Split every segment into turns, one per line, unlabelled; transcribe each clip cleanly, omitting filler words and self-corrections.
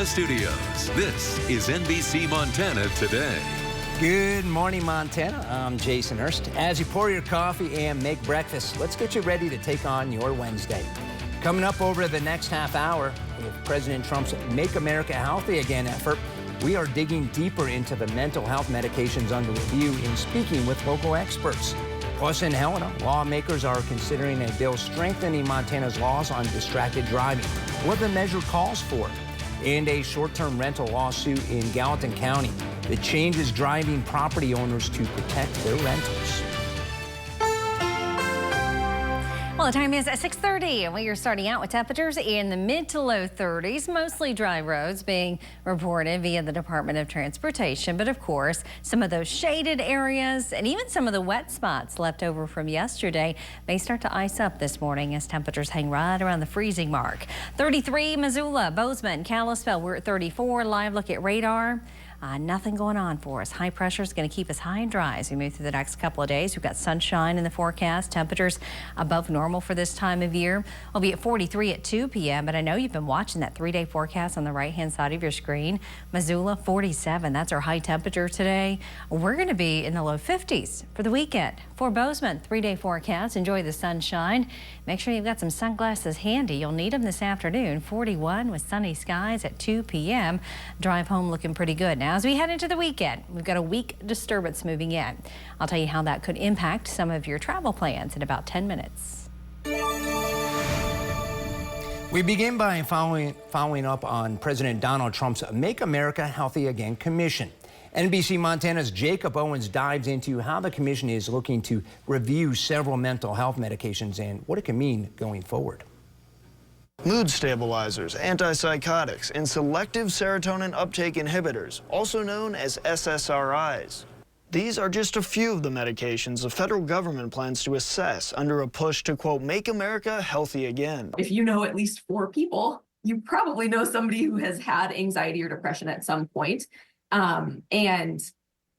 Studios. This is NBC Montana Today.
Good morning, Montana. I'm Jason Hurst. As you pour your coffee and make breakfast, let's get you ready to take on your Wednesday. Coming up over the next half hour, with President Trump's Make America Healthy Again effort, we are digging deeper into the mental health medications under review and speaking with local experts. Plus, in Helena, lawmakers are considering a bill strengthening Montana's laws on distracted driving, what the measure calls for, and a short-term rental lawsuit in Gallatin County that changes driving property owners to protect their rentals.
Well, the time is at 6:30, and we are starting out with temperatures in the mid to low 30s, mostly dry roads being reported via the Department of Transportation. But of course, some of those shaded areas and even some of the wet spots left over from yesterday may start to ice up this morning as temperatures hang right around the freezing mark. 33 Missoula, Bozeman, Kalispell, we're at 34. Live look at radar. Nothing going on for us. High pressure is going to keep us high and dry as we move through the next couple of days. We've got sunshine in the forecast. Temperatures above normal for this time of year. We'll be at 43 at 2 p.m. But I know you've been watching that 3-day forecast on the right-hand side of your screen. Missoula, 47. That's our high temperature today. We're going to be in the low 50s for the weekend. For Bozeman, 3-day forecast. Enjoy the sunshine. Make sure you've got some sunglasses handy. You'll need them this afternoon. 41 with sunny skies at 2 p.m. Drive home looking pretty good. Now, as we head into the weekend, we've got a weak disturbance moving in. I'll tell you how that could impact some of your travel plans in about 10 minutes.
We begin by following up on President Donald Trump's Make America Healthy Again Commission. NBC Montana's Jacob Owens dives into how the commission is looking to review several mental health medications and what it can mean going forward.
Mood stabilizers, antipsychotics, and selective serotonin uptake inhibitors, also known as SSRIs. These are just a few of the medications the federal government plans to assess under a push to, quote, make America healthy again.
If you know at least 4 people, you probably know somebody who has had anxiety or depression at some point. And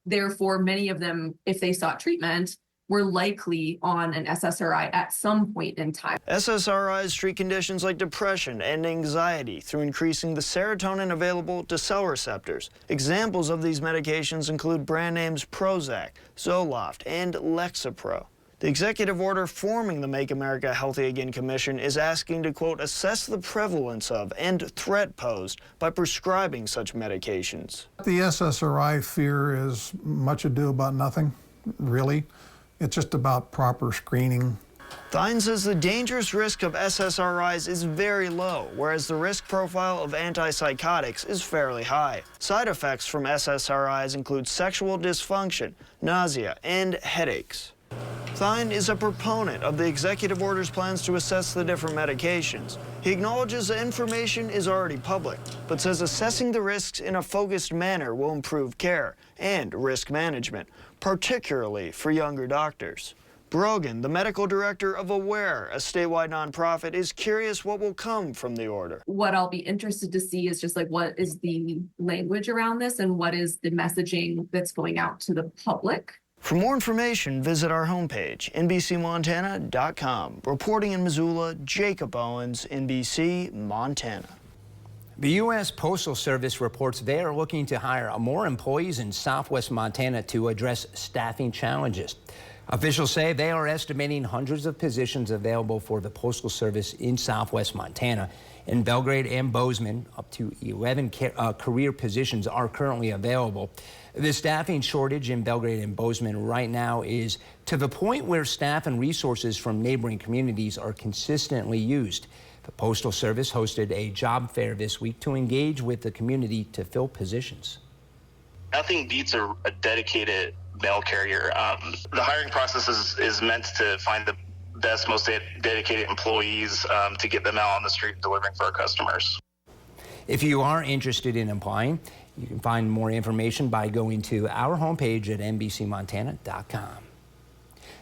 therefore, many of them, if they sought treatment, were likely on an SSRI at some point in time.
SSRIs treat conditions like depression and anxiety through increasing the serotonin available to cell receptors. Examples of these medications include brand names Prozac, Zoloft, and Lexapro. The executive order forming the Make America Healthy Again Commission is asking to, quote, assess the prevalence of and threat posed by prescribing such medications.
The SSRI fear is much ado about nothing, really. It's just about proper screening.
Thine says the dangerous risk of SSRIs is very low, whereas the risk profile of antipsychotics is fairly high. Side effects from SSRIs include sexual dysfunction, nausea, and headaches. Thine is a proponent of the executive order's plans to assess the different medications. He acknowledges the information is already public, but says assessing the risks in a focused manner will improve care and risk management, particularly for younger doctors. Brogan, the medical director of AWARE, a statewide nonprofit, is curious what will come from the order.
What I'll be interested to see is just like what is the language around this and what is the messaging that's going out to the public.
For more information, visit our homepage, NBCMontana.com. Reporting in Missoula, Jacob Owens, NBC Montana.
The U.S. Postal Service reports they are looking to hire more employees in southwest Montana to address staffing challenges. Officials say they are estimating hundreds of positions available for the Postal Service in southwest Montana. In Belgrade and Bozeman, up to 11 career positions are currently available. The staffing shortage in Belgrade and Bozeman right now is to the point where staff and resources from neighboring communities are consistently used. The Postal Service hosted a job fair this week to engage with the community to fill positions.
Nothing beats a dedicated mail carrier. The hiring process is meant to find the best, most dedicated employees to get them out on the street delivering for our customers.
If you are interested in applying, you can find more information by going to our homepage at NBCMontana.com.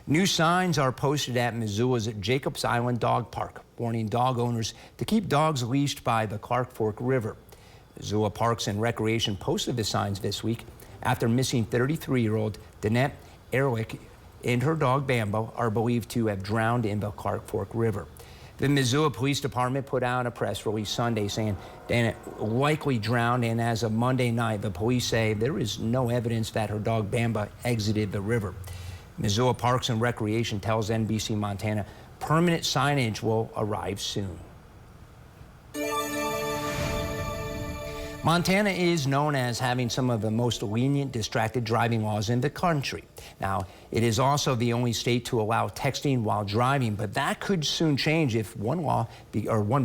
New signs are posted at Missoula's Jacobs Island Dog Park, warning dog owners to keep dogs leashed by the Clark Fork River. Missoula Parks and Recreation posted the signs this week after missing 33-year-old Danette Ehrlich and her dog Bambo are believed to have drowned in the Clark Fork River. The Missoula Police Department put out a press release Sunday saying Dana likely drowned, and as of Monday night, the police say there is no evidence that her dog Bamba exited the river. Missoula Parks and Recreation tells NBC Montana permanent signage will arrive soon. Montana is known as having some of the most lenient distracted driving laws in the country. Now, it is also the only state to allow texting while driving, but that could soon change if one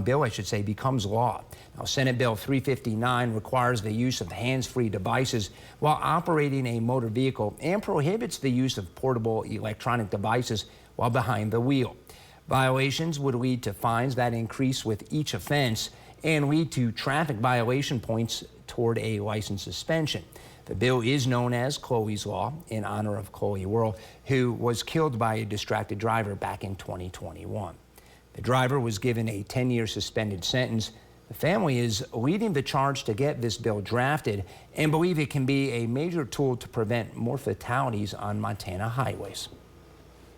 bill, I should say, becomes law. Now, Senate Bill 359 requires the use of hands-free devices while operating a motor vehicle and prohibits the use of portable electronic devices while behind the wheel. Violations would lead to fines that increase with each offense and lead to traffic violation points toward a license suspension. The bill is known as Chloe's Law in honor of Chloe Worrell, who was killed by a distracted driver back in 2021. The driver was given a 10-year suspended sentence. The family is leading the charge to get this bill drafted and believe it can be a major tool to prevent more fatalities on Montana highways.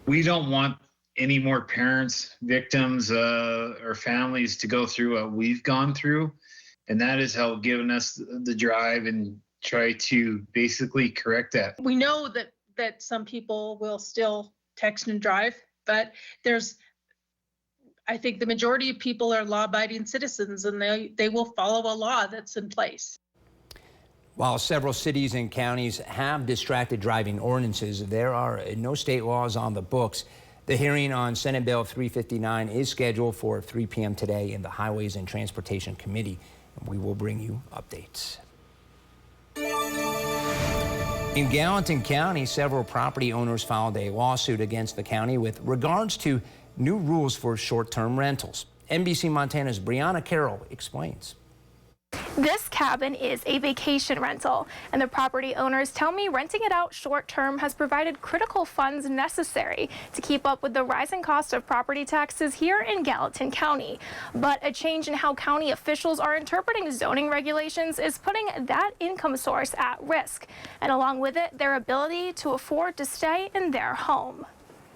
We don't want any more parents, victims, or families to go through what we've gone through. And that has helped given us the drive and try to basically correct that.
We know that some people will still text and drive, but I think the majority of people are law-abiding citizens, and they will follow a law that's in place.
While several cities and counties have distracted driving ordinances, there are no state laws on the books. The hearing on Senate Bill 359 is scheduled for 3 p.m. today in the Highways and Transportation Committee, and we will bring you updates. In Gallatin County, several property owners filed a lawsuit against the county with regards to new rules for short-term rentals. NBC Montana's Brianna Carroll explains.
This cabin is a vacation rental, and the property owners tell me renting it out short-term has provided critical funds necessary to keep up with the rising cost of property taxes here in Gallatin County. But a change in how county officials are interpreting zoning regulations is putting that income source at risk, and along with it, their ability to afford to stay in their home.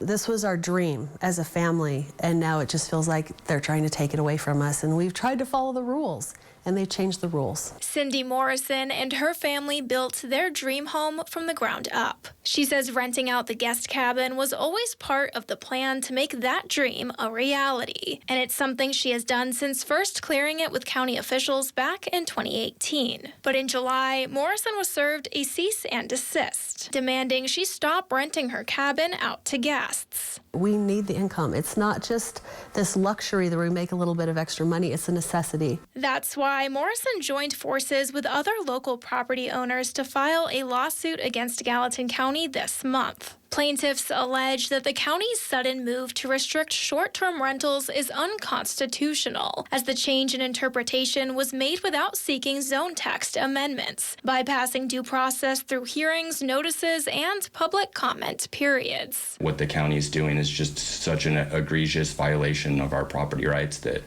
This was our dream as a family, and now it just feels like they're trying to take it away from us, and we've tried to follow the rules, and they've changed the rules.
Cindy Morrison and her family built their dream home from the ground up. She says renting out the guest cabin was always part of the plan to make that dream a reality, and it's something she has done since first clearing it with county officials back in 2018. But in July, Morrison was served a cease and desist, demanding she stop renting her cabin out to guests.
We need the income. It's not just this luxury that we make a little bit of extra money, it's a necessity.
That's why Morrison joined forces with other local property owners to file a lawsuit against Gallatin County this month. Plaintiffs allege that the county's sudden move to restrict short-term rentals is unconstitutional, as the change in interpretation was made without seeking zone text amendments, bypassing due process through hearings, notices, and public comment periods.
What the county is doing is just such an egregious violation of our property rights that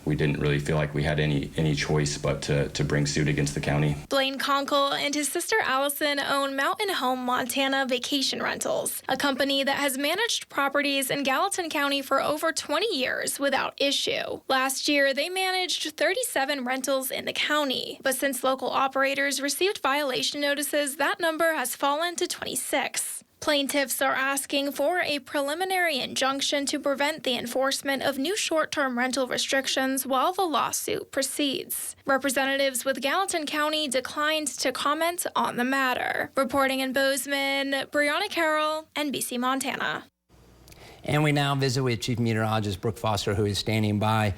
we didn't really feel like we had any choice but to bring suit against the county.
Blaine Conkle and his sister Allison own Mountain Home Montana Vacation Rentals, a company that has managed properties in Gallatin County for over 20 years without issue. Last year, they managed 37 rentals in the county, but since local operators received violation notices, that number has fallen to 26. Plaintiffs are asking for a preliminary injunction to prevent the enforcement of new short-term rental restrictions while the lawsuit proceeds. Representatives with Gallatin County declined to comment on the matter. Reporting in Bozeman, Brianna Carroll, NBC Montana.
And we now visit with Chief Meteorologist Brooke Foster, who is standing by.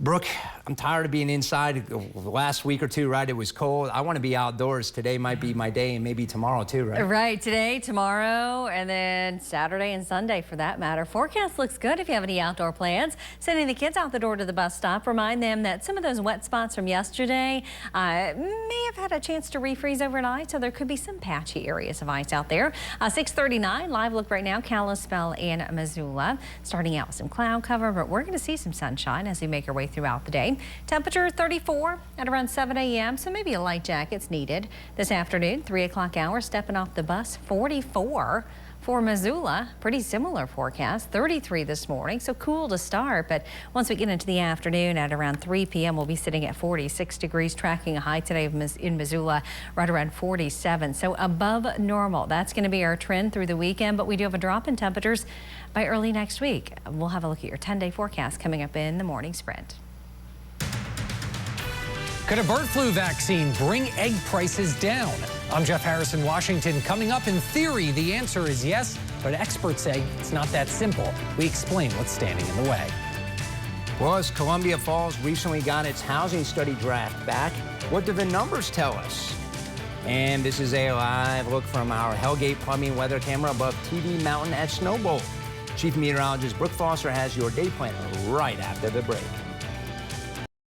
Brooke, I'm tired of being inside. The last week or two, right, it was cold. I want to be outdoors. Today might be my day, and maybe tomorrow too, right?
Right, today, tomorrow, and then Saturday and Sunday for that matter. Forecast looks good if you have any outdoor plans. Sending the kids out the door to the bus stop. Remind them that some of those wet spots from yesterday may have had a chance to refreeze overnight, so there could be some patchy areas of ice out there. 6:39, live look right now, Kalispell and Missoula. Starting out with some cloud cover, but we're going to see some sunshine as we make our way throughout the day. Temperature 34 at around 7 a.m., so maybe a light jacket's needed. This afternoon, 3 o'clock hour, stepping off the bus, 44. For Missoula, pretty similar forecast, 33 this morning, so cool to start. But once we get into the afternoon at around 3 p.m., we'll be sitting at 46 degrees, tracking a high today in Missoula right around 47. So above normal. That's going to be our trend through the weekend, but we do have a drop in temperatures by early next week. We'll have a look at your 10-day forecast coming up in the morning sprint.
Could a bird flu vaccine bring egg prices down? I'm Jeff Harris in Washington. Coming up, in theory, the answer is yes, but experts say it's not that simple. We explain what's standing in the way.
Well, as Columbia Falls recently got its housing study draft back, what do the numbers tell us? And this is a live look from our Hellgate Plumbing weather camera above TV Mountain at Snowbowl. Chief Meteorologist Brooke Foster has your day planner right after the break.